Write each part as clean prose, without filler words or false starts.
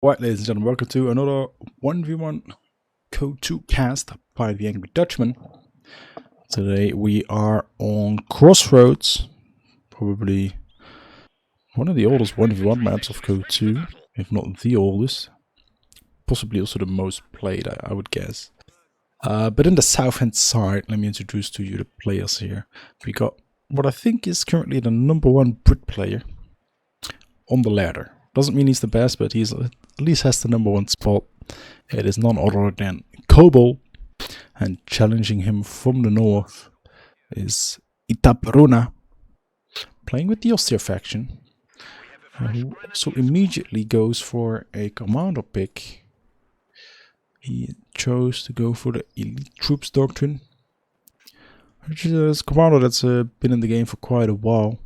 Alright, ladies and gentlemen, welcome to another 1v1 Code 2 cast by the Angry Dutchman. Today we are on Crossroads, probably one of the oldest 1v1 maps of Code 2, if not the oldest. Possibly also the most played, I would guess. But in the south-hand side, let me introduce to you the players here. We got what I think is currently the #1 Brit player on the ladder. Doesn't mean he's the best, but he's at least has the #1 spot. It is none other than Kobal, and challenging him from the north is Itaperuna, playing with the Austere faction, who also immediately goes for a commander pick. He chose to go for the Elite Troops Doctrine, which is a commander that's been in the game for quite a while.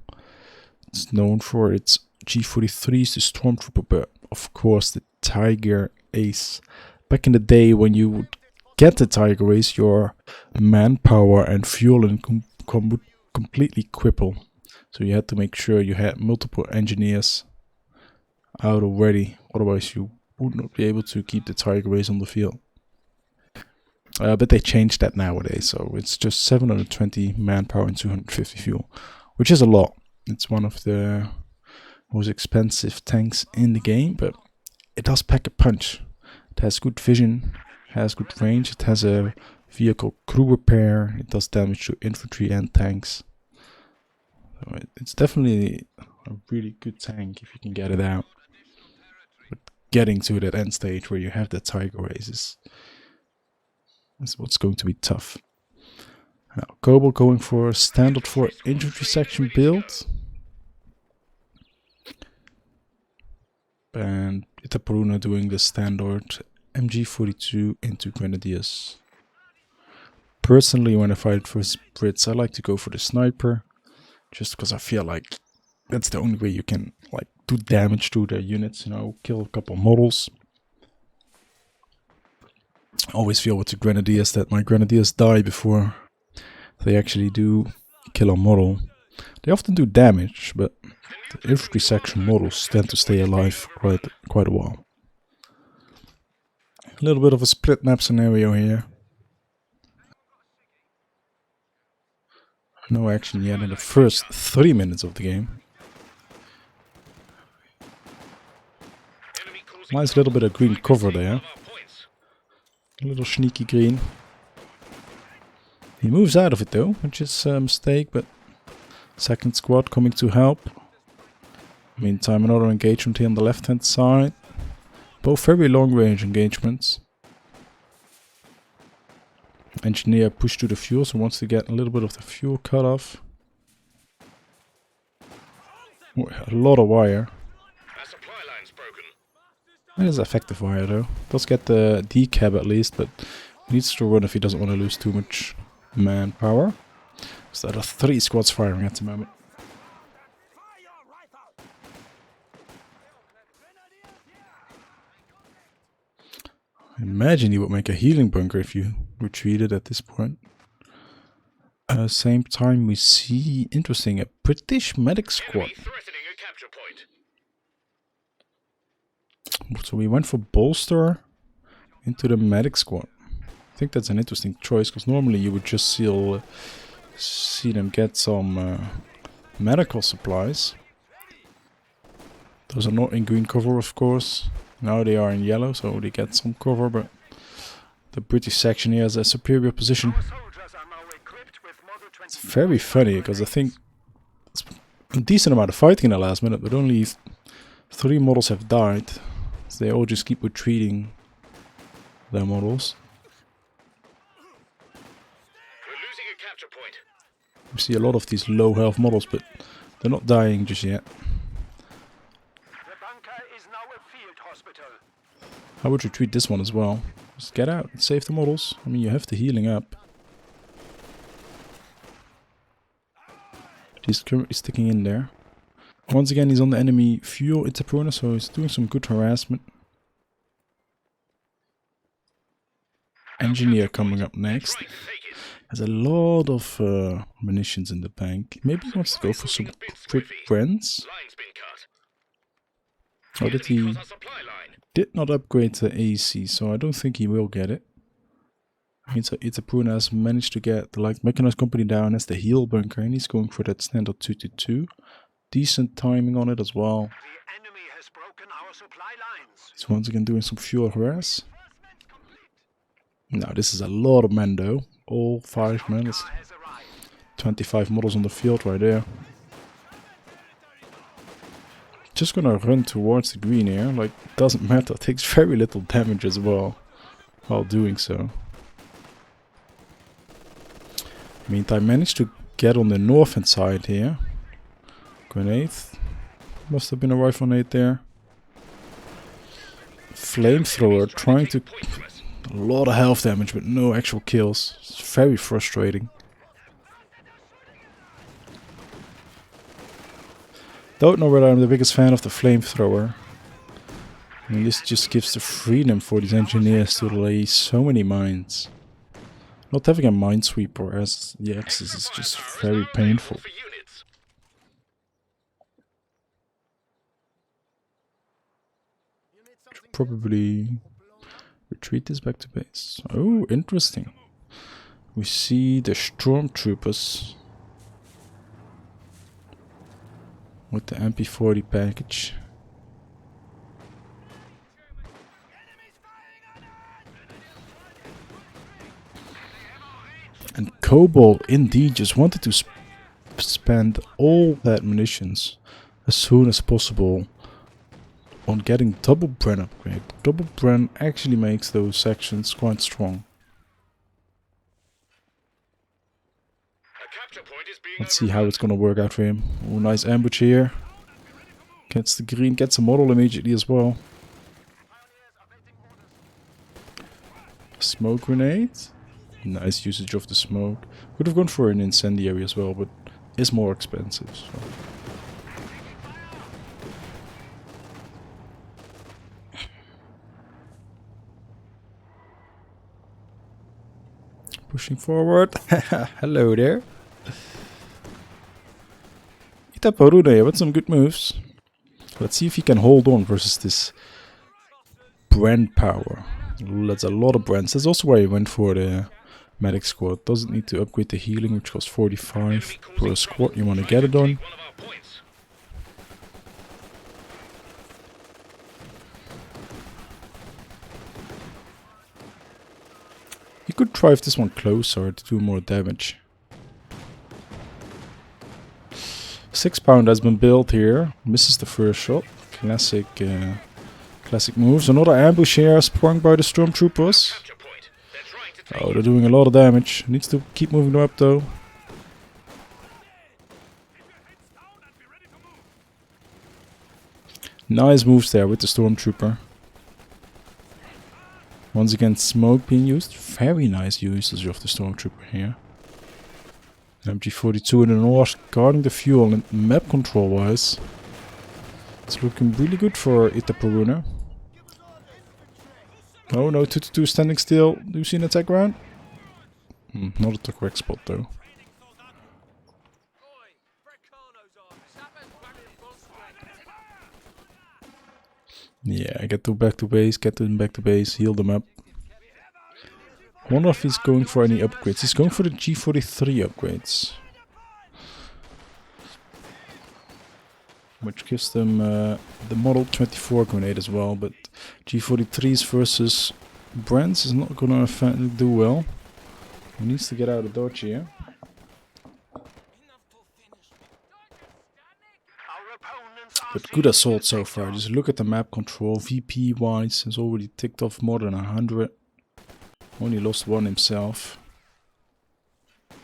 It's known for its G43s, the Stormtrooper, but of course the Tiger Ace. Back in the day when you would get the Tiger Ace, your manpower and fuel would completely cripple. So you had to make sure you had multiple engineers out already, otherwise you would not be able to keep the Tiger Ace on the field. But they changed that nowadays, so it's just 720 manpower and 250 fuel, which is a lot. It's one of the most expensive tanks in the game, but it does pack a punch. It has good vision, has good range, it has a vehicle crew repair, it does damage to infantry and tanks. So it's definitely a really good tank if you can get it out. But getting to that end stage where you have the Tiger Ace is what's going to be tough. Now, Kobal going for a standard 4 infantry section build. And Itaperuna doing the standard MG42 into Grenadiers. Personally, when I fight for Brits, I like to go for the sniper, just because I feel like that's the only way you can do damage to their units, kill a couple models. I always feel with the Grenadiers that my Grenadiers die before they actually do kill a model. They often do damage, but the infantry section models tend to stay alive quite a while. A little bit of a split map scenario here. No action yet in the first 3 minutes of the game. Nice little bit of green cover there. A little sneaky green. He moves out of it though, which is a mistake, but second squad coming to help. Meantime, another engagement here on the left-hand side. Both very long-range engagements. Engineer pushed to the fuel, so wants to get a little bit of the fuel cut off. Oh, a lot of wire. It is effective wire though. Does get the decab at least, but needs to run if he doesn't want to lose too much manpower. So there are 3 squads firing at the moment. I imagine you would make a healing bunker if you retreated at this point. Same time we see, interesting, a British medic squad. So we went for bolster into the medic squad. I think that's an interesting choice, because normally you would just see them get some medical supplies. Those are not in green cover, of course. Now they are in yellow, so they get some cover, but the British section here has a superior position. It's very funny, because I think it's a decent amount of fighting in the last minute, but only 3 models have died. So they all just keep retreating their models. We see a lot of these low health models, but they're not dying just yet. I would retreat this one as well. Just get out and save the models. I mean, you have the healing up. He's currently sticking in there. Once again, he's on the enemy fuel Itaperuna, so he's doing some good harassment. Engineer coming up next. Has a lot of munitions in the bank. Maybe he wants to go for some quick friends. Or did he did not upgrade the AC, so I don't think he will get it. Itaperuna has managed to get the light mechanized company down as the heel bunker, and he's going for that standard 222. Decent timing on it as well. He's once again doing some fuel harass. Now this is a lot of men though. All 5 men. 25 models on the field right there. Just gonna run towards the green here. Like, doesn't matter. Takes very little damage as well while doing so. Meantime, managed to get on the northern side here. Grenade. Must have been a rifle nade there. Flamethrower trying to... A lot of health damage, but no actual kills. It's very frustrating. Don't know whether I'm the biggest fan of the flamethrower. I mean, this just gives the freedom for these engineers to lay so many mines. Not having a minesweeper as the Axis is just very painful. Should probably retreat this back to base. Oh, interesting. We see the stormtroopers with the MP40 package. And Kobal indeed just wanted to spend all that munitions as soon as possible on getting double Bren upgrade. Double Bren actually makes those sections quite strong. Let's see how it's gonna work out for him. Oh, nice ambush here. Gets the green, gets a model immediately as well. Smoke grenade. Nice usage of the smoke. Could have gone for an incendiary as well, but is more expensive. So. Pushing forward. Hello there. Itaperuna with some good moves. Let's see if he can hold on versus this brand power. That's a lot of brands. That's also why he went for the medic squad. Doesn't need to upgrade the healing, which costs 45 per squad. You want to get it on. You could drive this one closer to do more damage. 6 pound has been built here. Misses the first shot. Classic moves. Another ambush here sprung by the stormtroopers. Oh, they're doing a lot of damage. Needs to keep moving them up though. Nice moves there with the stormtrooper. Once again, smoke being used. Very nice usage of the stormtrooper here. MG42 in the north, guarding the fuel and map control wise. It's looking really good for Itaperuna. Oh no, 222 standing still. Do you see an attack round? Not at the correct spot though. Yeah, get them back to base, heal them up. I wonder if he's going for any upgrades. He's going for the G43 upgrades. Which gives them the Model 24 grenade as well, but G43s versus Brands is not gonna do well. He needs to get out of dodge here. But good assault so far. Just look at the map control. VP wise has already ticked off more than 100. Only lost one himself. The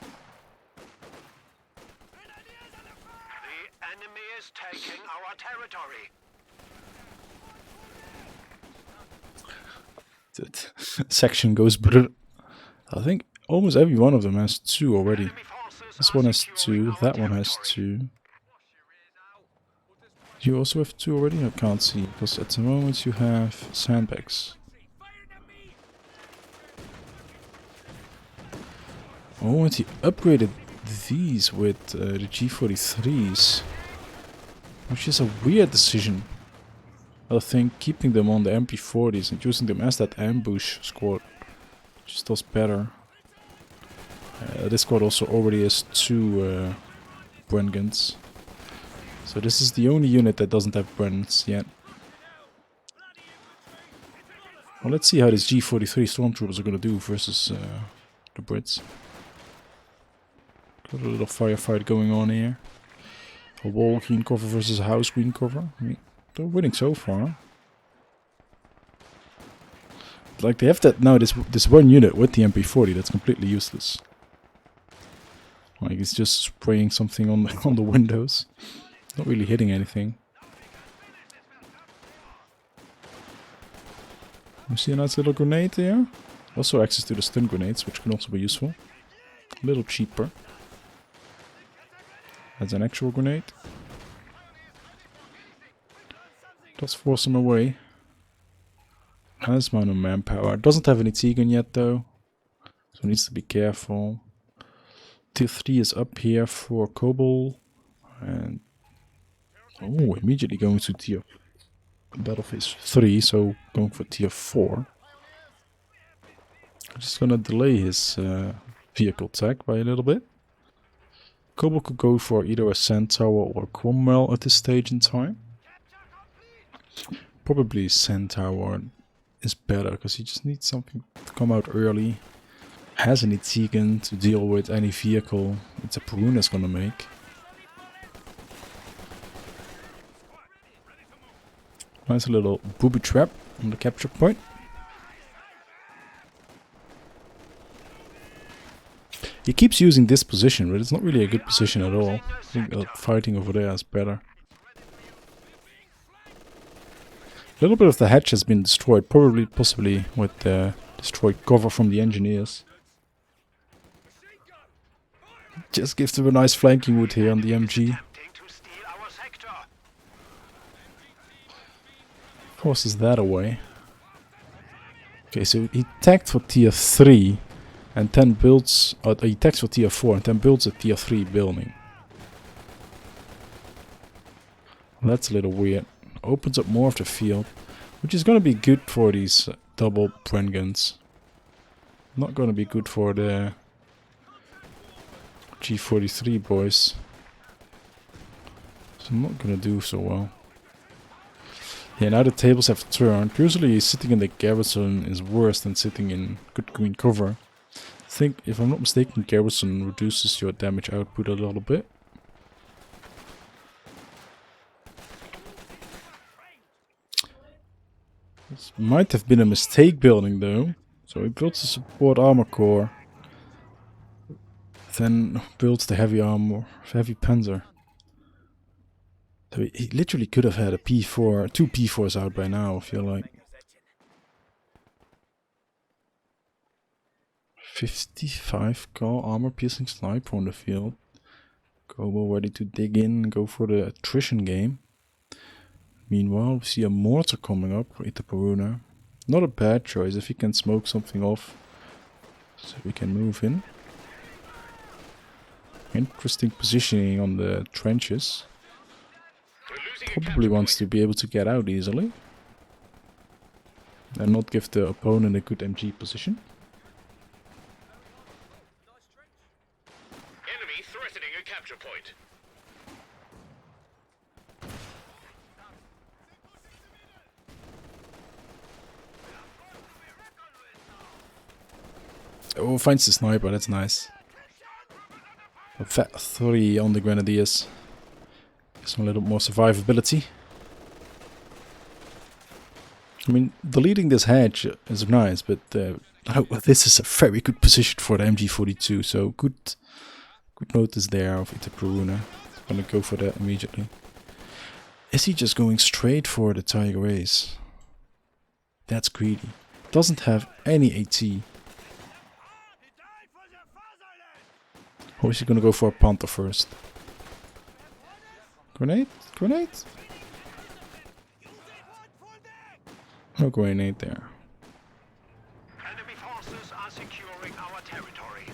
enemy is taking our territory. That section goes brr. I think almost every one of them has 2 already. This one has 2, that one has 2. You also have 2 already? I can't see, because at the moment you have sandbags. Oh, and he upgraded these with the G43s. Which is a weird decision. I think keeping them on the MP40s and using them as that ambush squad just does better. This squad also already has 2 Brengans. So this is the only unit that doesn't have Brens yet. Well, let's see how these G43 stormtroopers are going to do versus the Brits. Got a little firefight going on here. A wall green cover versus a house green cover. I mean, they're winning so far. Like they have that now. This one unit with the MP40 that's completely useless. Like it's just spraying something on the windows, not really hitting anything. You see a nice little grenade there. Also access to the stun grenades, which can also be useful. A little cheaper. As an actual grenade. Does force him away. Has amount of manpower. Doesn't have any T-gun yet though. So needs to be careful. Tier 3 is up here for Kobal. And oh, immediately going to tier battle phase 3, so going for tier 4. Just gonna delay his vehicle tech by a little bit. Kobal could go for either a Centaur or Cromwell at this stage in time. Probably Centaur is better because he just needs something to come out early. Has any T-gun to deal with any vehicle Itaperuna is gonna make. Nice little booby trap on the capture point. He keeps using this position, but it's not really a good position at all. I think fighting over there is better. A little bit of the hatch has been destroyed, possibly with the destroyed cover from the engineers. Just gives them a nice flanking wood here on the MG. Forces that away. Okay, so he tagged for tier 3 and then builds... he tags for tier 4 and then builds a tier 3 building. Well, that's a little weird. Opens up more of the field, which is going to be good for these double Brengans. Not going to be good for the G43 boys. So I'm not going to do so well. Yeah, now the tables have turned. Usually sitting in the garrison is worse than sitting in good green cover. I think, if I'm not mistaken, garrison reduces your damage output a little bit. This might have been a mistake building though. So he builds the support armor core. Then builds the heavy armor, heavy panzer. So he literally could have had a P4, 2 P4s out by now, I feel like. 55 cal armor piercing sniper on the field. Kobal ready to dig in and go for the attrition game. Meanwhile, we see a mortar coming up for Itaperuna. Not a bad choice if he can smoke something off. So we can move in. Interesting positioning on the trenches. Probably wants to be able to get out easily. And not give the opponent a good MG position. Enemy threatening a capture point. Oh, finds the sniper, that's nice. A fat 3 on the grenadiers. Some little more survivability. I mean, deleting this hedge is nice, but this is a very good position for the MG42, so good notice there of Itaperuna. Gonna go for that immediately. Is he just going straight for the Tiger Ace? That's greedy. Doesn't have any AT. Or is he gonna go for a Panther first? Grenade? Grenade? No grenade there. Enemy forces are securing our territory.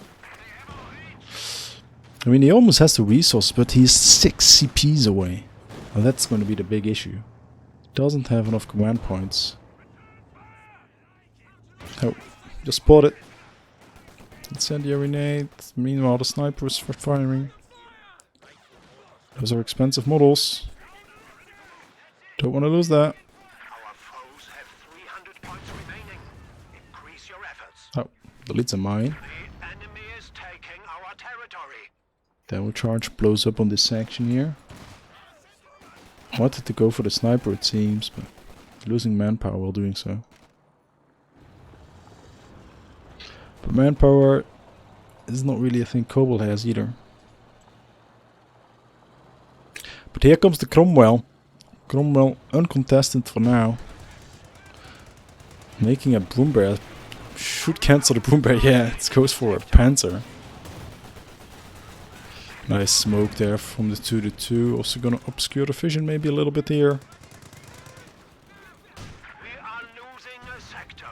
I mean, he almost has the resource, but he's 6 CPs away. Well, that's going to be the big issue. doesn't have enough command points. Oh, just spotted. Incendiary nade. Meanwhile, the sniper is firing. Those are expensive models. Don't want to lose that. Our foes have 300 points remaining. Increase your efforts. Oh, deletes a mine. The enemy is taking our territory. Devil charge blows up on this section here. I wanted to go for the sniper, it seems, but losing manpower while doing so. But manpower is not really a thing Kobal has either. But here comes the Cromwell. Cromwell uncontested for now. Making a Broom Bear. Should cancel the Broom Bear, yeah, it goes for a Panther. Nice smoke there from the 2-2. Also gonna obscure the vision maybe a little bit here. We are losing a sector.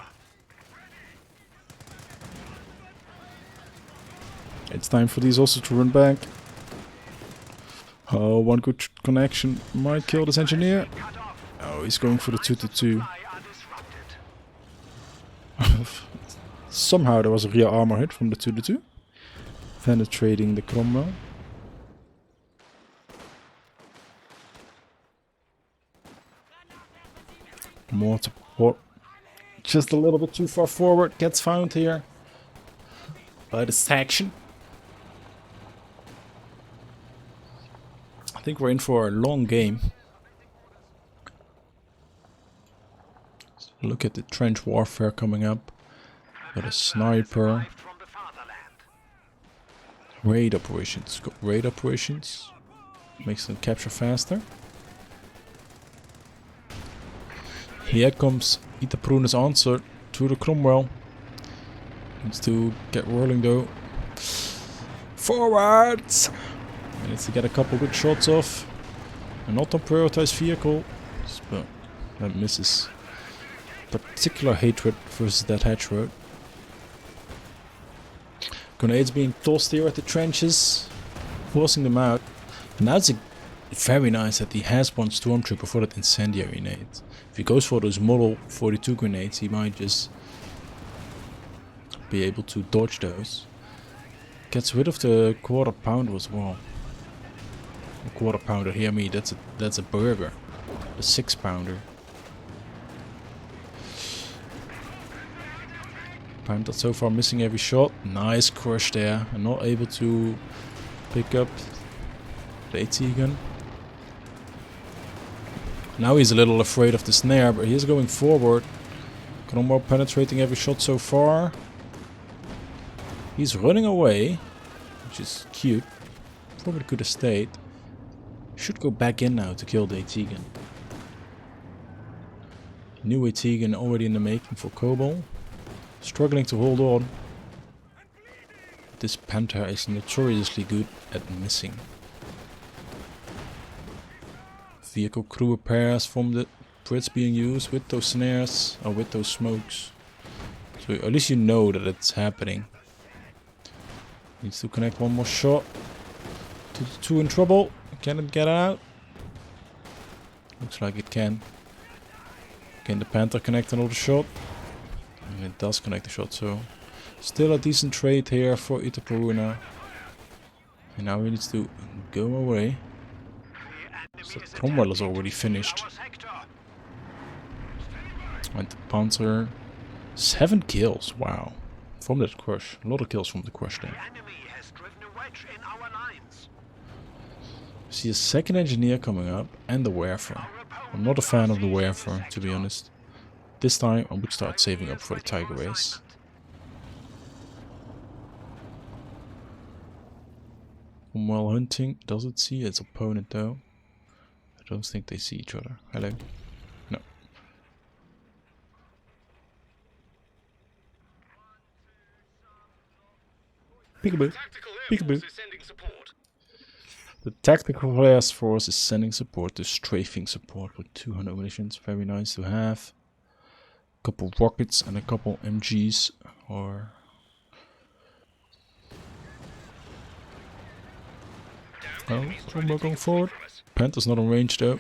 It's time for these also to run back. Oh, one good connection might kill this engineer. Cut off. Oh, he's going for the 2-2. Supply are disrupted. Somehow there was a rear armor hit from the 2-2. Penetrating the Cromwell. More support. Just a little bit too far forward. Gets found here by the section. I think we're in for a long game. Look at the trench warfare coming up. Got a sniper. From the fatherland. Raid operations. Got raid operations. Makes them capture faster. Here comes Itaperuna's answer to the Cromwell. Needs to get rolling though. Forwards! Needs to get a couple good shots off. And not on prioritized vehicle. But that misses. Particular hatred versus that hatch road. Grenades being tossed here at the trenches. Forcing them out. And now it's very nice that he has one stormtrooper for that incendiary nade. If he goes for those Model 42 grenades, he might just be able to dodge those. Gets rid of the quarter pounder as well. A quarter pounder, hear me, that's a burger. The 6-pounder. Panther so far missing every shot. Nice crush there. And not able to pick up the AT gun. Now he's a little afraid of the snare, but he's going forward. Cromwell penetrating every shot so far. He's running away, which is cute. Probably could have stayed. Should go back in now to kill the AT gun. New AT gun already in the making for Kobal. Struggling to hold on. This Panther is notoriously good at missing. Vehicle crew repairs from the Brits being used with those snares or with those smokes. So at least you know that it's happening. Needs to connect one more shot. To the 2 in trouble. Can it get out? Looks like it can. Can the Panther connect another shot? And it does connect the shot, so still a decent trade here for Itaperuna. And now he needs to go away. So Cromwell is already finished. And the Panther, 7 kills, wow. From that crush. A lot of kills from the crush there. See a second engineer coming up and the Werfer. I'm not a fan of the Werfer, to be honest. This time I would start saving up for the Tiger race. While hunting, does it see its opponent though? I don't think they see each other. Hello? No. Peekaboo. Peekaboo. The Tactical Air Force is sending support to strafing support with 200 munitions. Very nice to have. A couple rockets and a couple MGs or... Oh, Cromwell going forward. Panther's not on range though.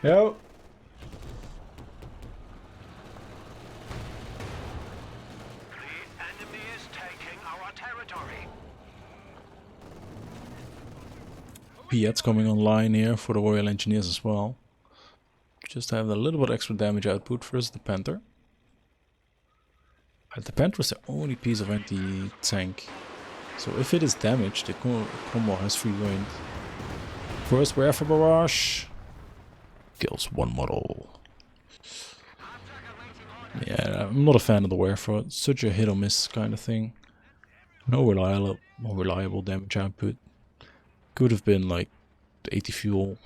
Yo. The enemy is taking our territory. Piet's coming online here for the Royal Engineers as well. Just to have a little bit extra damage output versus the Panther. The Panther is the only piece of anti-tank. So if it is damaged, the Kobal has free reign. First Werfer Barrage. Kills one model. Yeah, I'm not a fan of the Werfer. It's such a hit or miss kind of thing. No reliable damage output. Could have been like 80 fuel.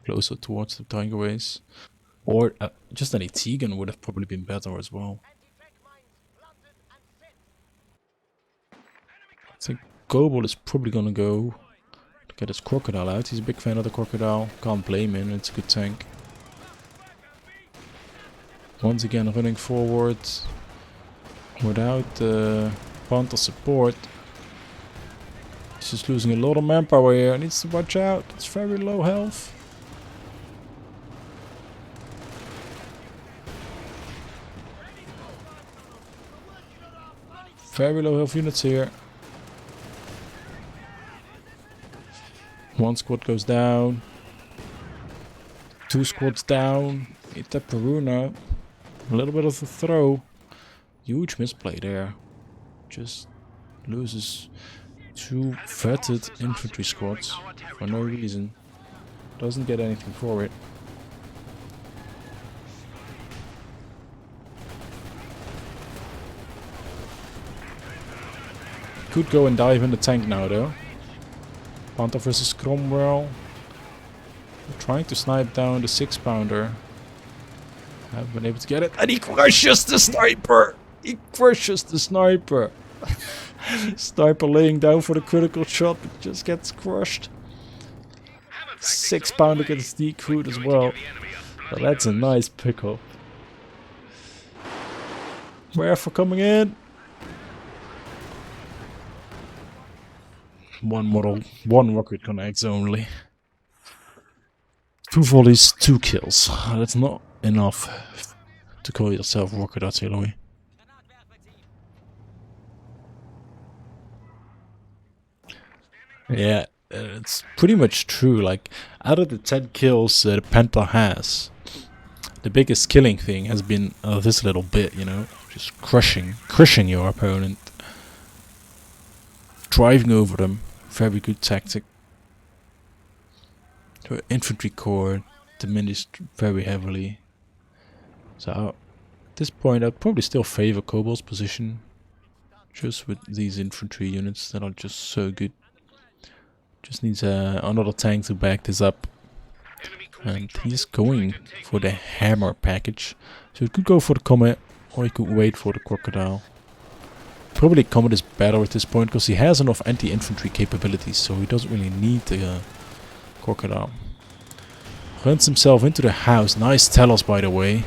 Closer towards the Tiger Race. Or just an AT gun would have probably been better as well. I think Kobal is probably gonna go to get his crocodile out. He's a big fan of the crocodile. Can't blame him, it's a good tank. Once again running forward without Panther support. He's just losing a lot of manpower here. Needs to watch out. It's very low health. Very low health units here. One squad goes down. Two squads down. Itaperuna. A little bit of a throw. Huge misplay there. Just loses two vetted infantry squads for no reason. Doesn't get anything for it. Could go and dive in the tank now though. Panther versus Cromwell. Trying to snipe down the 6-pounder. Haven't been able to get it. And he crushes the sniper! He crushes the sniper! Sniper laying down for the critical shot, but just gets crushed. 6-pounder gets decrewed as well. Well, that's a nice pickup. Werfer coming in. One model, one rocket connects only. 2 volleys, 2 kills. That's not enough to call yourself rocket artillery. Yeah, it's pretty much true. Like, out of the 10 kills the Panther has, the biggest killing thing has been this little bit, you know, just crushing your opponent, driving over them. Very good tactic. The infantry corps diminished very heavily. So at this point, I'd probably still favor Kobal's position, just with these infantry units that are just so good. Just needs another tank to back this up. And he's going for the hammer package. So he could go for the Comet, or he could wait for the Crocodile. Probably Comet is better at this point, because he has enough anti-infantry capabilities, so he doesn't really need the Crocodile. Runs himself into the house. Nice tellers, by the way.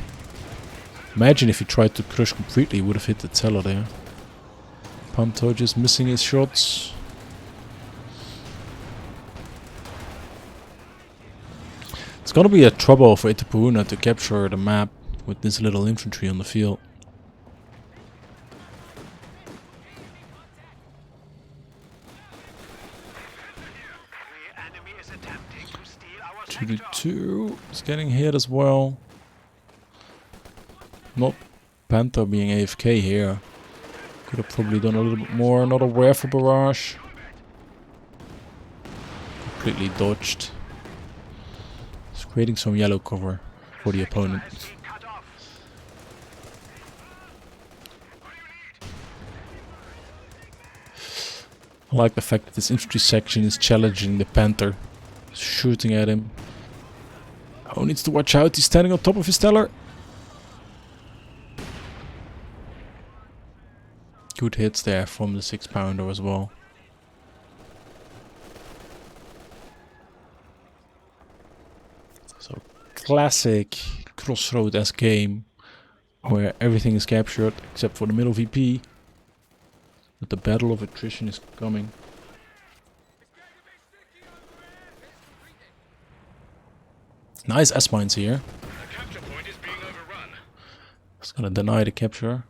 Imagine if he tried to crush completely, he would have hit the teller there. Panther just missing his shots. It's gonna be a trouble for Itaperuna to capture the map with this little infantry on the field. 2-2. It's getting hit as well. Not Panther being AFK here. Could have probably done a little bit more. Another Werfer barrage. Completely dodged. It's creating some yellow cover for the opponent. I like the fact that this infantry section is challenging the Panther. Shooting at him. Oh, needs to watch out. He's standing on top of his teller. Good hits there from the 6-pounder as well. So, classic Crossroad-esque game where everything is captured except for the middle VP. But the battle of attrition is coming. Nice S-mines here. The capture point is being overrun. It's gonna deny the capture.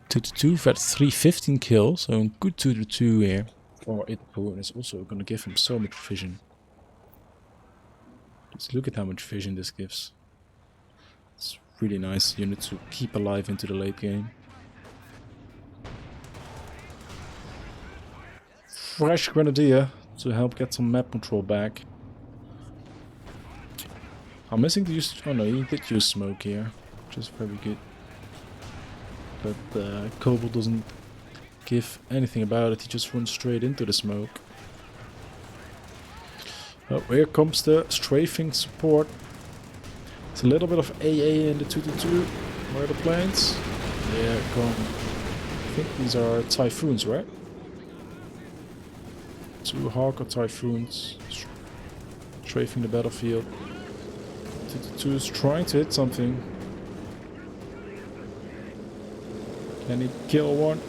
2-2, that's 315 kills, so a good 2-2 here. For Itaperuna is also gonna give him so much vision. Just look at how much vision this gives. It's really nice unit to keep alive into the late game. Fresh Grenadier to help get some map control back. I'm missing the use. Oh no, he did use smoke here, which is very good. But Kobal doesn't give anything about it, he just runs straight into the smoke. Oh, here comes the strafing support. It's a little bit of AA in the 2-2. Where are the planes? Yeah, come. I think these are Typhoons, right? 2 Hawker Typhoons strafing the battlefield. 2-2 is trying to hit something. Can he kill one?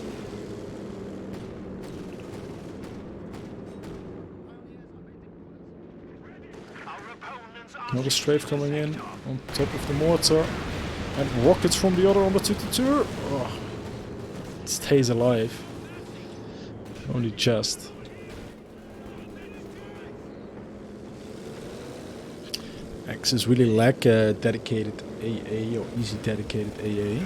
Another strafe coming in on top of the mortar. And rockets from the other on the 2-2. Oh, it stays alive. Only just. Axis really lack dedicated AA or easy dedicated AA.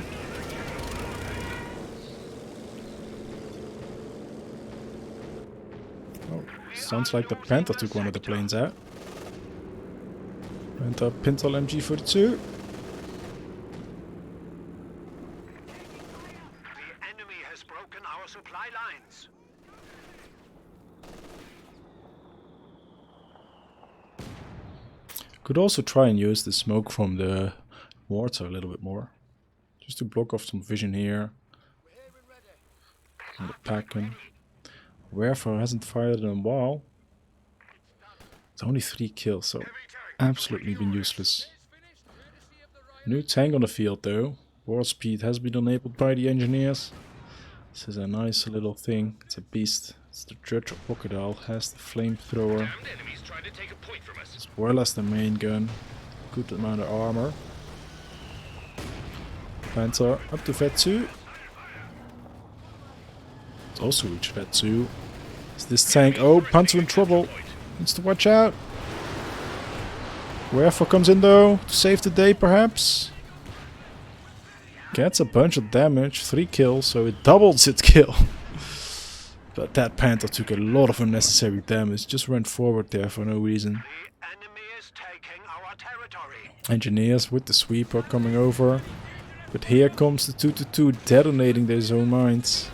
Oh, sounds like the Panther took one of the planes out. Panther Pintal MG42. The enemy has broken our supply lines. Could also try and use the smoke from the mortar a little bit more. Just to block off some vision here. And the Packen. Werfer hasn't fired in a while. It's only 3 kills, so absolutely been useless. New tank on the field though. War speed has been enabled by the engineers. This is a nice little thing. It's a beast. It's the Judge of Crocodile. Has the flamethrower. As well as the main gun. Good amount of armor. Panther up to Vet 2. It's also reached Vet 2. Is this tank? Oh, Panther in trouble. Needs to watch out. Werfer comes in though to save the day perhaps. Gets a bunch of damage, 3 kills, so it doubles its kill. But that Panther took a lot of unnecessary damage, just ran forward there for no reason. The enemy is taking our territory. Engineers with the sweeper coming over. But here comes the 2-2 detonating their zone mines.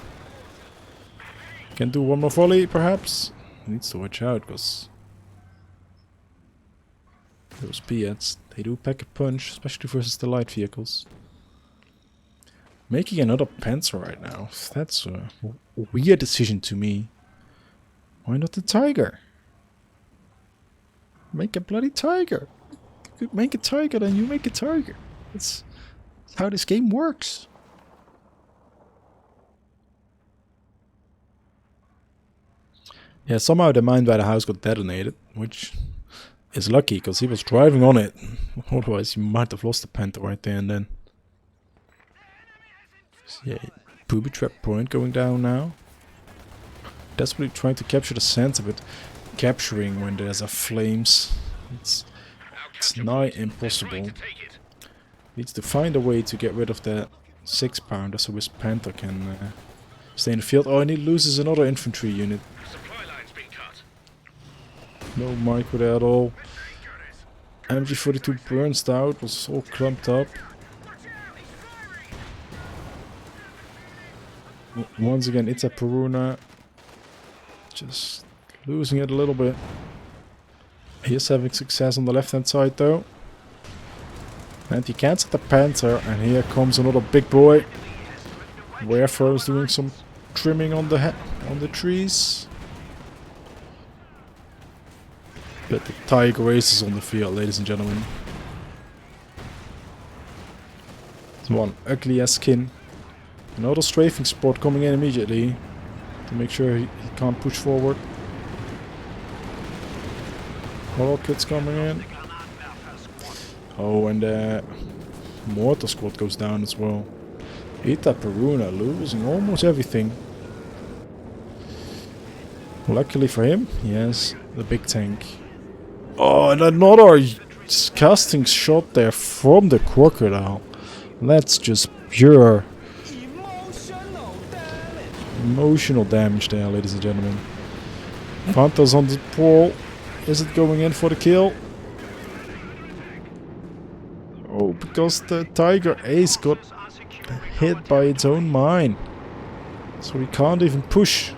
Can do one more volley perhaps. Needs to watch out because those Piats, they do pack a punch, especially versus the light vehicles. Making another Panther right now, that's a weird decision to me. Why not the Tiger? Make a bloody Tiger. You could make a Tiger, then you make a Tiger. That's how this game works. Yeah, somehow the mine by the house got detonated, which is lucky because he was driving on it. Otherwise, he might have lost the Panther right there and then. Yeah, booby trap point going down now. Desperately trying to capture the center, but capturing when there's a flames, it's nigh impossible. Needs to find a way to get rid of that 6-pounder so his Panther can stay in the field. Oh, and he loses another infantry unit. No micro there at all. MG42 burns out, was all clumped up. Once again, Itaperuna just losing it a little bit. He's having success on the left hand side though. And he cancels the Panther, and here comes another big boy. Werfer is doing some trimming on the trees. But the Tiger race is on the field, ladies and gentlemen. It's one ugly ass skin. Another strafing support coming in immediately to make sure he can't push forward. Rockets coming in. Oh, and the mortar squad goes down as well. Itaperuna losing almost everything. Luckily for him, he has the big tank. Oh, and another disgusting shot there from the crocodile. That's just pure emotional damage there, ladies and gentlemen. Panthers on the pole. Is it going in for the kill? Oh, because the Tiger Ace got hit by its own mine. So he can't even push.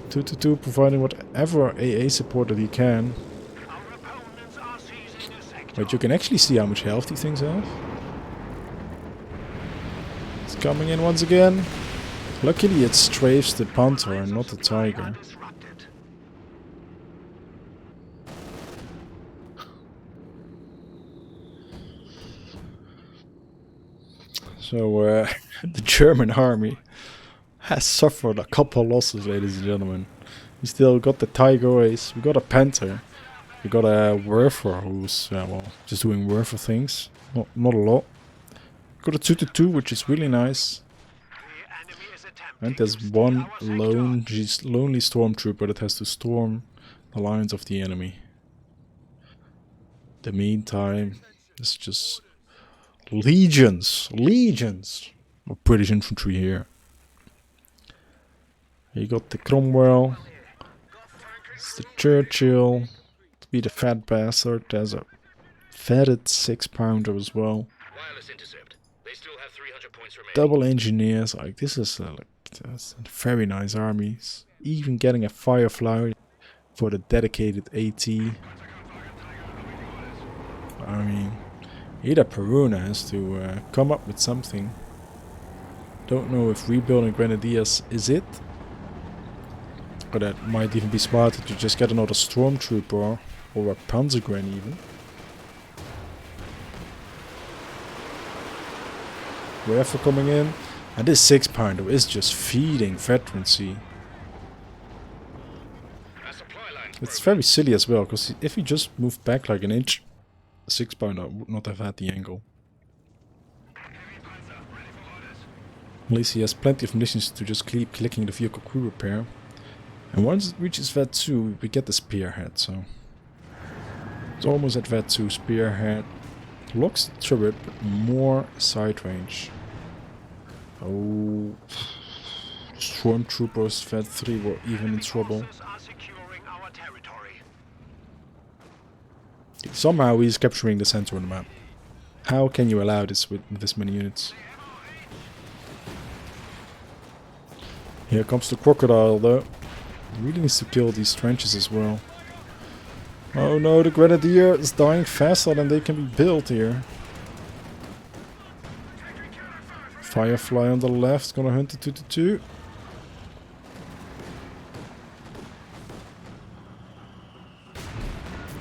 2-2, providing whatever AA support that he can. But you can actually see how much health these things have. It's coming in once again. Luckily it strafes the Panther and not the Tiger. So the German army has suffered a couple losses, ladies and gentlemen. We still got the Tiger Ace, we got a Panther, we got a Werfer who's well, just doing Werfer things, not a lot. Got a 2-2, which is really nice. And there's one lonely stormtrooper that has to storm the lines of the enemy. In the meantime, it's just legions of British infantry here. You got the Cromwell, it's the Churchill, to be the fat bastard. There's a fatted 6-pounder as well. Double engineers, like this is that's a very nice armies. Even getting a Firefly for the dedicated AT. I mean, Itaperuna has to come up with something. Don't know if rebuilding Grenadiers is it. But that might even be smarter to just get another Stormtrooper or a Panzergren even. Werfer coming in. And this 6-pounder is just feeding veterancy. It's very silly as well, because if he just moved back like an inch, the 6-pounder would not have had the angle. At least he has plenty of missions to just keep clicking the vehicle crew repair. And once it reaches VAT 2, we get the spearhead, so... It's almost at VAT 2, spearhead. Locks the turret, but more side range. Oh... Stormtroopers VAT 3 were even in trouble. Somehow he's capturing the center on the map. How can you allow this with this many units? Here comes the crocodile though. Really needs to kill these trenches as well. Oh no, the Grenadier is dying faster than they can be built here. Firefly on the left, gonna hunt the 2-2.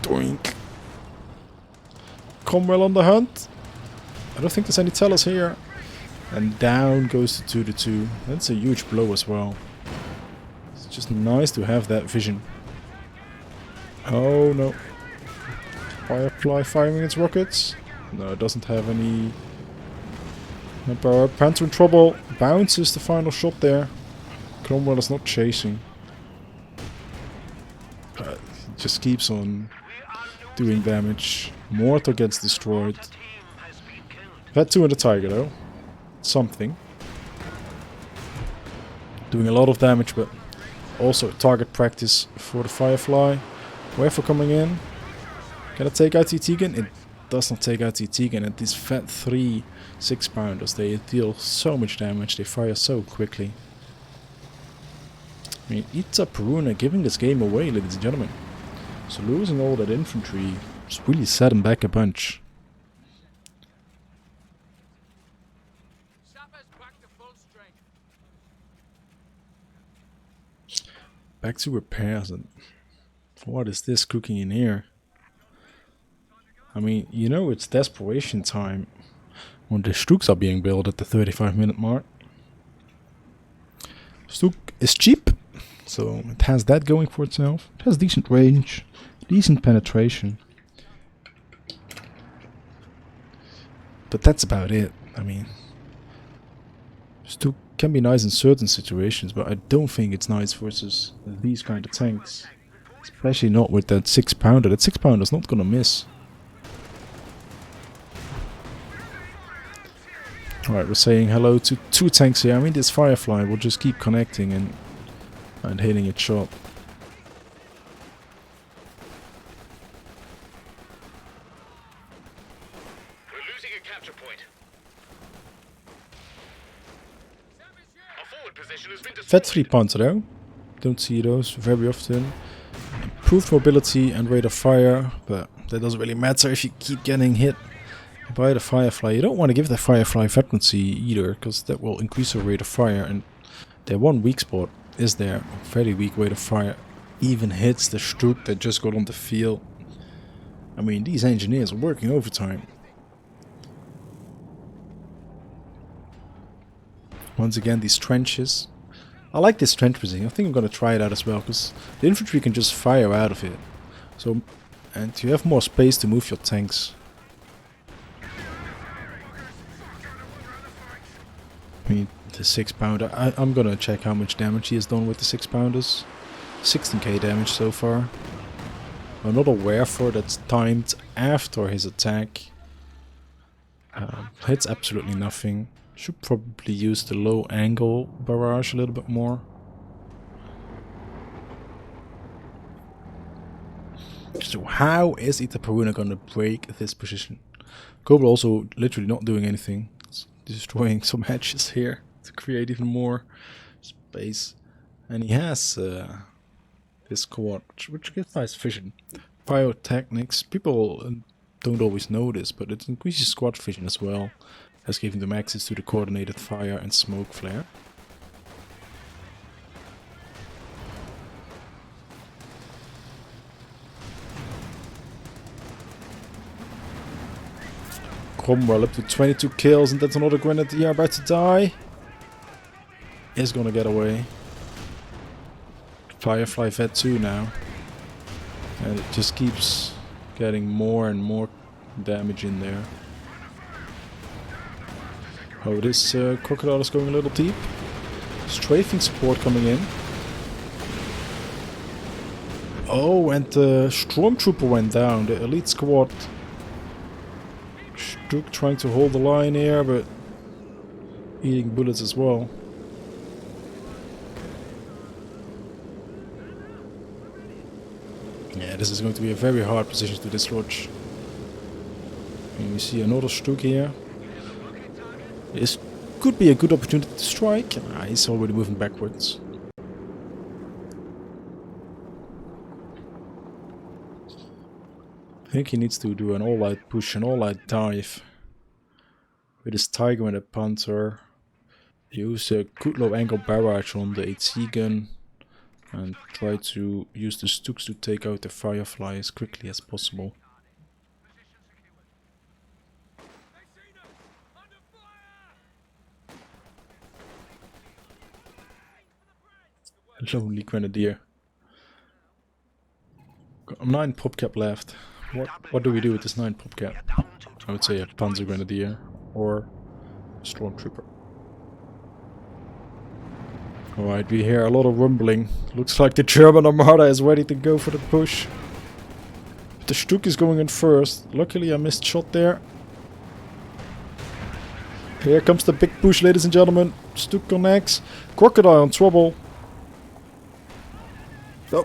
Doink. Cromwell on the hunt. I don't think there's any tellers here. And down goes the 2-2. That's a huge blow as well. It's just nice to have that vision. Oh no. Firefly firing its rockets. No, it doesn't have any power. Panther in trouble. Bounces the final shot there. Cromwell is not chasing. It just keeps on doing damage. Mortar gets destroyed. VAT 2 and the Tiger though. Something. Doing a lot of damage, but also target practice for the Firefly. Werfer coming in. Can it take out the Tegan? It does not take out the Tegan. And these VAT 3 6-pounders, they deal so much damage. They fire so quickly. I mean, Itaperuna giving this game away, ladies and gentlemen. So losing all that infantry just really set him back a bunch. Back to repairs, and what is this cooking in here? I mean, you know it's desperation time when the Stuks are being built at the 35-minute mark. Stuk is cheap, so it has that going for itself. It has decent range, decent penetration. But that's about it. I mean, Stuk can be nice in certain situations, but I don't think it's nice versus these kind of tanks. Especially not with that 6-pounder. That 6-pounder's not gonna miss. Alright, we're saying hello to 2 tanks here. I mean, this Firefly will just keep connecting and hitting its shot. We're losing a capture point. Our forward position has been destroyed. Vet 3 Panther though. Don't see those very often. Improved mobility and rate of fire, but that doesn't really matter if you keep getting hit by the Firefly. You don't want to give the Firefly veterancy either, because that will increase your rate of fire, and their one weak spot is their very weak rate of fire. Even hits the Stuk that just got on the field. I mean, these engineers are working overtime. Once again, these trenches. I like this trench position. I think I'm going to try it out as well, because the infantry can just fire out of it. So, and you have more space to move your tanks. I mean, the 6-pounder. I'm going to check how much damage he has done with the 6-pounders. 16k damage so far. Another Wherefore that's timed after his attack. Hits absolutely nothing. Should probably use the low angle barrage a little bit more. So how is Itaperuna gonna break this position? Kobal also literally not doing anything. It's destroying some hatches here to create even more space. And he has this quad, which gives nice vision. Pyrotechnics, people don't always know this, but it increases squad vision as well, as giving them access to the coordinated fire and smoke flare. Cromwell up to 22 kills, and that's another grenadier about to die. Is gonna get away. Firefly Vet 2 now. And it just keeps getting more and more damage in there. Oh, this crocodile is going a little deep. Strafing support coming in. Oh, and the stormtrooper went down. The elite squad. Stuk trying to hold the line here, but eating bullets as well. Yeah, this is going to be a very hard position to dislodge. And we see another Stuk here. This could be a good opportunity to strike. He's already moving backwards. I think he needs to do an all-out push, an all-out dive. With his Tiger and a Panther. Use a good low angle barrage on the 8C gun. And try to use the Stuks to take out the Firefly as quickly as possible. Lonely Grenadier. Got 9 popcap left. What do we do with this 9 popcap? I would say a Panzer Grenadier or Stormtrooper. Alright, we hear a lot of rumbling. Looks like the German Armada is ready to go for the push. The Stuk is going in first. Luckily I missed shot there. Here comes the big push, ladies and gentlemen. Stuk connects. Crocodile in trouble. Oh,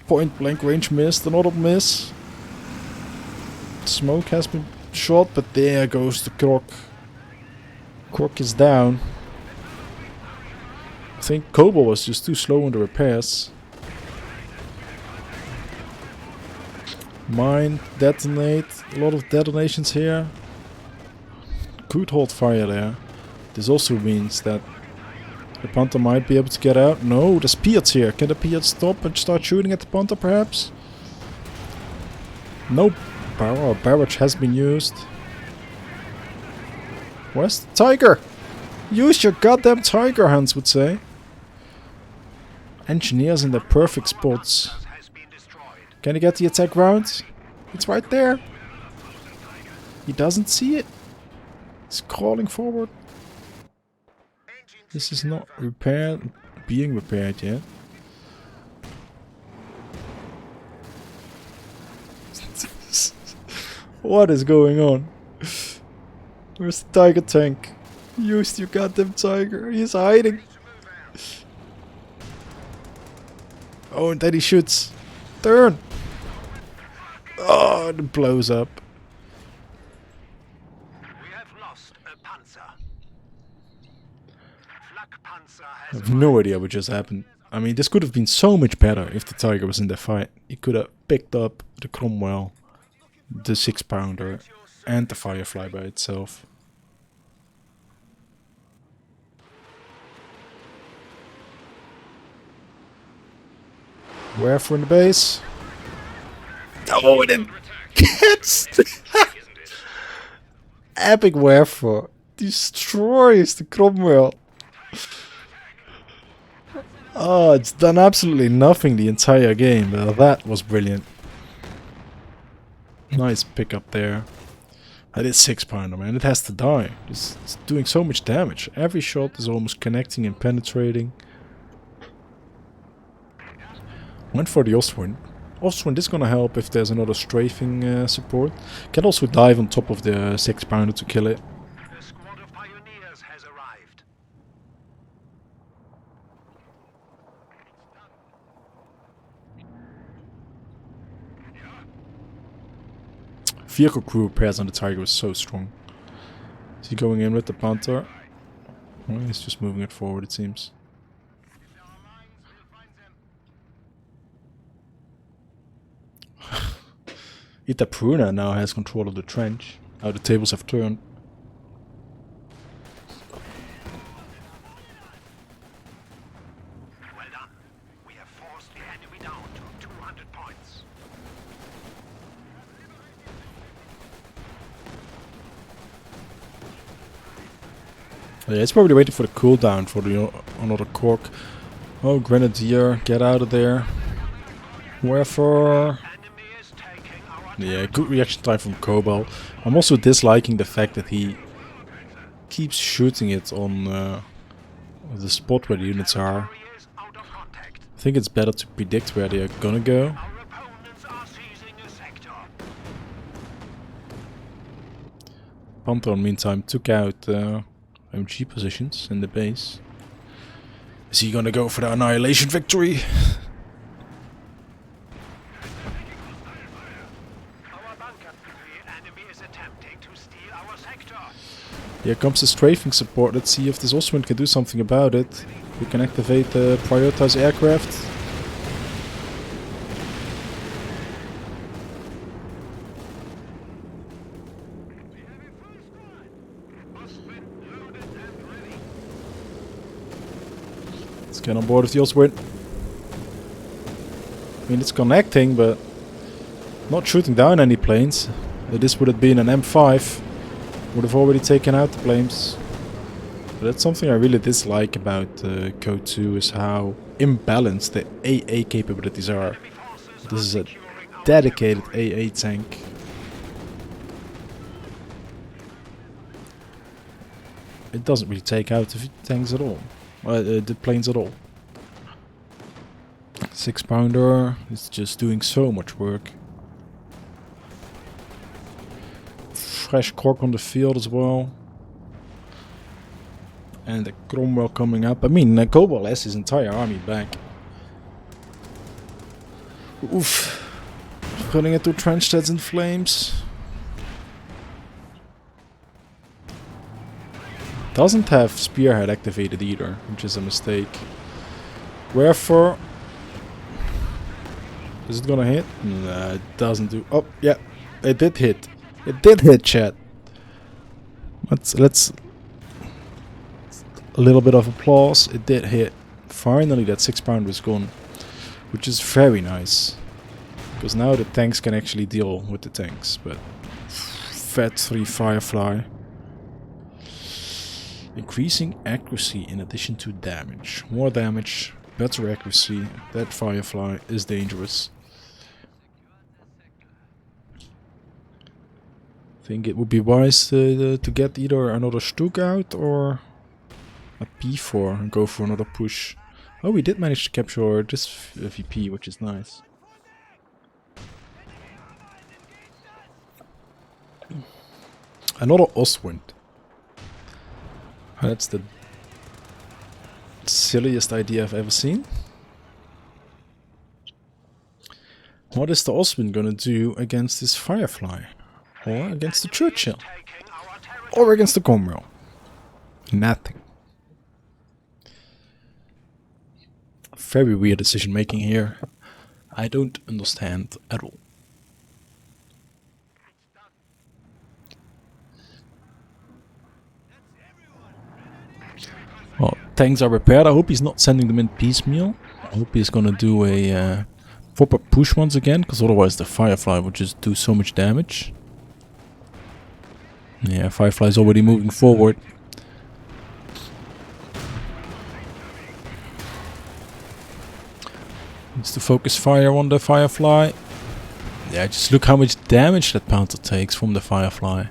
point blank range missed. Another miss. Smoke has been shot, but there goes the Croc. Croc is down. I think Kobal was just too slow in the repairs. Mine, detonate. A lot of detonations here. Could hold fire there. This also means that the Panther might be able to get out. No, there's Piats here. Can the Piats stop and start shooting at the Panther perhaps? No barrage has been used. Where's the Tiger? Use your goddamn Tiger, Hans would say. Engineers in the perfect spots. Can he get the attack round? It's right there. He doesn't see it. It's crawling forward. This is not being repaired yet. What is going on? Where's the tiger tank? Use your goddamn tiger. He's hiding. Oh, and then he shoots. Turn. Oh, it blows up. We have lost a panzer. Flak panzer I has have no idea what just happened. I mean, this could have been so much better if the tiger was in the fight. He could have picked up the Cromwell, the 6-pounder, and the Firefly by itself. Wherefore in the base? Oh, it didn't catch! Epic Wherefore destroys the Cromwell. Oh, it's done absolutely nothing the entire game, but that was brilliant. Nice pickup there. That is 6-pounder, man. It has to die. It's doing so much damage. Every shot is almost connecting and penetrating. Went for the Ostwind. Ostwind is gonna help if there's another strafing support. Can also dive on top of the 6-pounder to kill it. a squad of pioneers has arrived. Vehicle crew repairs on the Tiger was so strong. Is he going in with the Panther? Well, he's just moving it forward, it seems. Itaperuna now has control of the trench. Now the tables have turned. Well done. We have forced the enemy down to 200 points. Yeah, it's probably waiting for the cooldown for the another cork. Oh, Grenadier, get out of there. Wherefore? Enemy is taking our Yeah, good reaction time from Kobal. I'm also disliking the fact that he keeps shooting it on the spot where the units are. warriors out of contact. I think it's better to predict where they are gonna go. Our opponents are seizing a sector. Panther, meantime, took out MG positions in the base. Is he gonna go for the annihilation victory? Our bunker. The enemy is attempting to steal our sector. Here comes the strafing support. Let's see if this Ostwind can do something about it. We can activate the prioritize aircraft. Let's get on board with the Ostwind. I mean, it's connecting, but not shooting down any planes. This would have been an M5. Would have already taken out the planes. But that's something I really dislike about Code 2 is how imbalanced the AA capabilities are. This is a dedicated AA tank. It doesn't really take out the tanks at all. The planes at all. 6-pounder is just doing so much work. Fresh cork on the field as well. And the Cromwell coming up. I mean, Kobal has his entire army back. Oof. Running into trench that's in flames. Doesn't have Spearhead activated either, which is a mistake. Wherefore... Is it gonna hit? Nah, it doesn't do... Oh, yeah. It did hit. It did hit, chat. Let's... A little bit of applause. It did hit. Finally, that 6-pounder was gone. Which is very nice. Because now the tanks can actually deal with the tanks. But... Fat 3 Firefly. Increasing accuracy in addition to damage. More damage, better accuracy. That Firefly is dangerous. think it would be wise to get either another Stuk out or a P4 and go for another push. Oh, we did manage to capture this VP, which is nice. Another Ostwind. That's the silliest idea I've ever seen. What is the Ostwind gonna do against this Firefly? Or against the Churchill? Or against the Kobal? Nothing. Very weird decision making here. I don't understand at all. Well, tanks are repaired. I hope he's not sending them in piecemeal. I hope he's gonna do a proper push once again, because otherwise the Firefly would just do so much damage. Yeah, Firefly's already moving forward. Needs to focus fire on the Firefly. Yeah, just look how much damage that Panther takes from the Firefly.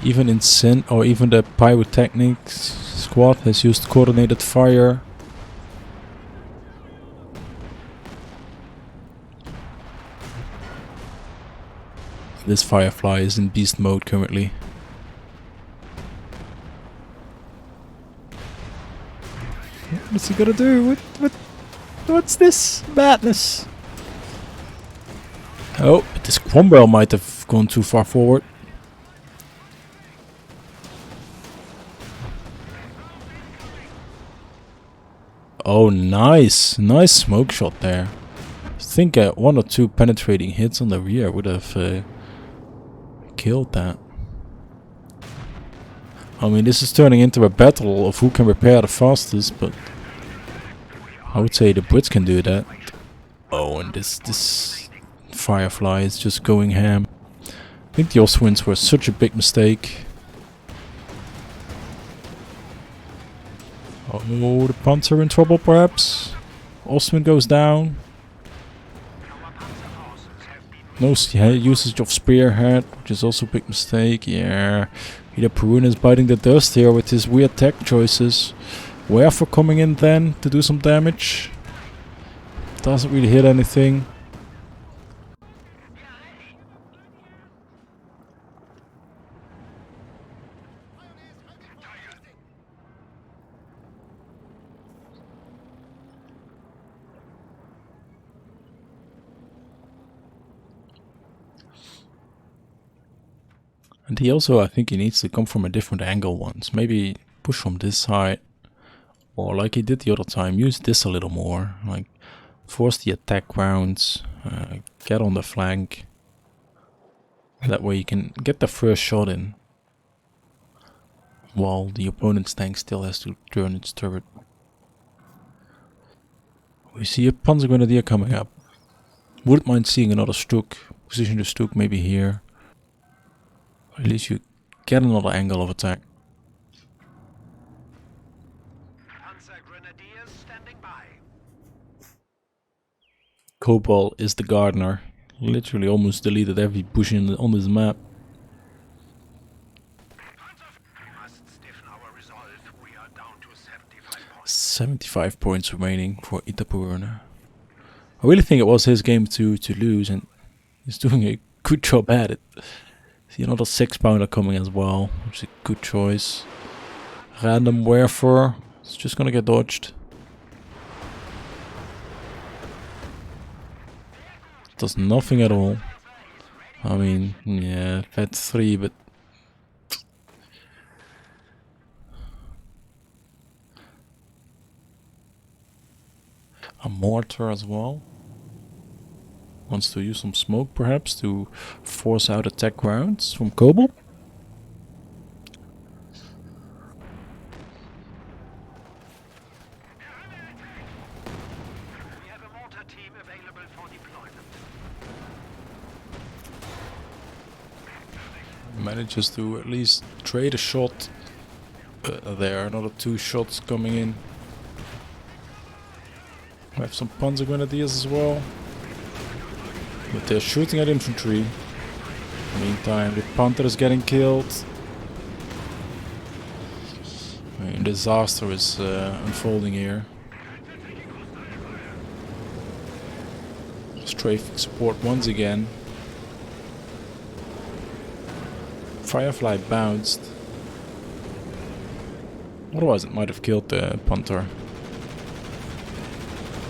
Even in Sin, or even the Pyrotechnics squad has used coordinated fire. This Firefly is in beast mode currently. What's he gonna do? What's this madness? Oh, this Kobal might have gone too far forward. Oh, nice. Nice smoke shot there. I think 1 or 2 penetrating hits on the rear would have killed that. I mean, this is turning into a battle of who can repair the fastest, but I would say the Brits can do that. Oh, and this Firefly is just going ham. I think the Ostwinds were such a big mistake. Oh, the Panzer in trouble perhaps. Ostwind goes down. No usage of Spearhead, which is also a big mistake. Yeah, Itaperuna is biting the dust here with his weird tech choices. Wherefore coming in then to do some damage. Doesn't really hit anything. And he also, I think he needs to come from a different angle once. Maybe push from this side. Or like he did the other time, use this a little more. Like, force the attack rounds. Get on the flank. That way you can get the first shot in. While the opponent's tank still has to turn its turret. We see a Panzer Grenadier coming up. Wouldn't mind seeing another Stuk. Position the Stuk maybe here. At least you get another angle of attack. Panzer Grenadiers standing by. Kobal is the gardener. Literally almost deleted every bush on this map. We must stiffen our resolve. We are down to 75 points. 75 points remaining for Itaperuna. I really think it was his game to lose, and he's doing a good job at it. See another 6-pounder coming as well, which is a good choice. Random wherefore, it's just gonna get dodged. Does nothing at all. I mean, yeah, that's 3, but a mortar as well. Wants to use some smoke perhaps to force out attack rounds from Kobal. We have a mortar team available for deployment. Manages to at least trade a shot. There are another 2 shots coming in. We have some Panzer Grenadiers as well. But they're shooting at infantry. Meantime, the Panther is getting killed. A disaster is unfolding here. Strafing support once again. Firefly bounced. Otherwise it might have killed the Panther.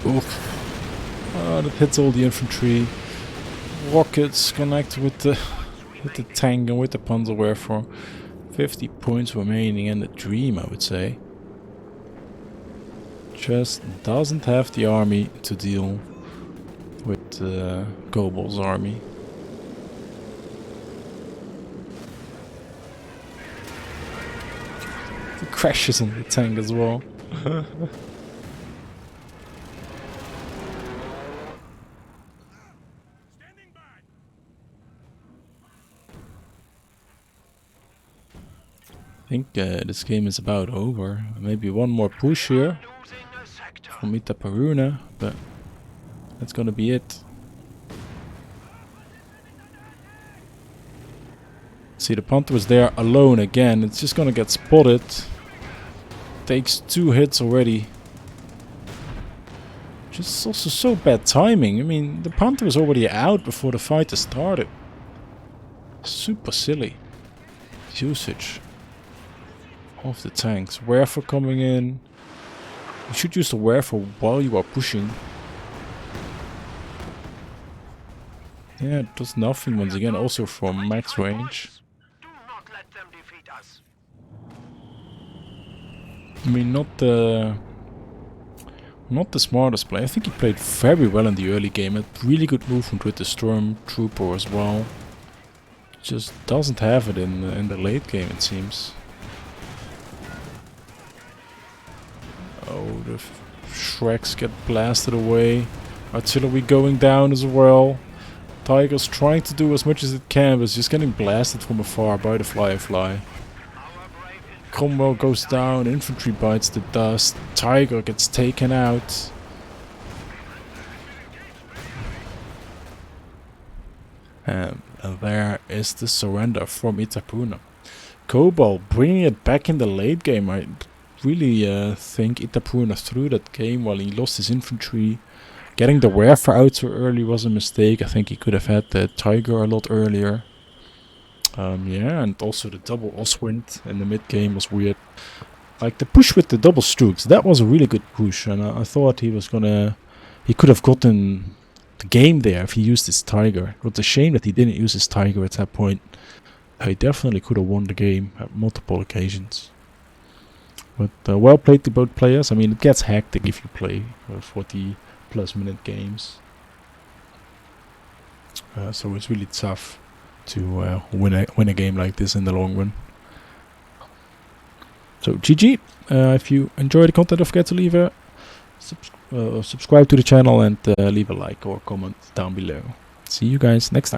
Oof. That hits all the infantry. Rockets connect with the tank and with the Panzerwehr for 50 points remaining in the dream, I would say. Just doesn't have the army to deal with Kobal's army. He crashes in the tank as well. I think this game is about over. Maybe one more push here from Itaperuna, but that's gonna be it. See, the Panther was there alone again. It's just gonna get spotted. Takes 2 hits already. Just also so bad timing. I mean, the Panther was already out before the fight has started. Super silly usage of the tanks. Werfer coming in. You should use the Werfer while you are pushing. Yeah, it does nothing once again, also from max range. Do not let them defeat us. I mean, not the smartest play. I think he played very well in the early game. Had really good movement with the Stormtrooper as well. Just doesn't have it in the late game, it seems. Oh, the Shreks get blasted away. Artillery going down as well. Tiger's trying to do as much as it can, but it's just getting blasted from afar by the Firefly. Cromwell goes down, infantry bites the dust, Tiger gets taken out. And there is the surrender from Itaperuna. Kobal bringing it back in the late game. I really think Itaperuna threw that game while he lost his infantry. Getting the Werfer out so early was a mistake. I think he could have had the Tiger a lot earlier. Yeah, and also the double Oswind in the mid game was weird. Like the push with the double Stooks, that was a really good push, and I thought he could have gotten the game there if he used his Tiger. It was a shame that he didn't use his Tiger at that point. He definitely could have won the game at multiple occasions. But well played to both players. I mean, it gets hectic if you play 40+ minute games. So it's really tough to win a game like this in the long run. So GG. If you enjoy the content, don't forget to leave a subscribe to the channel and leave a like or comment down below. See you guys next time.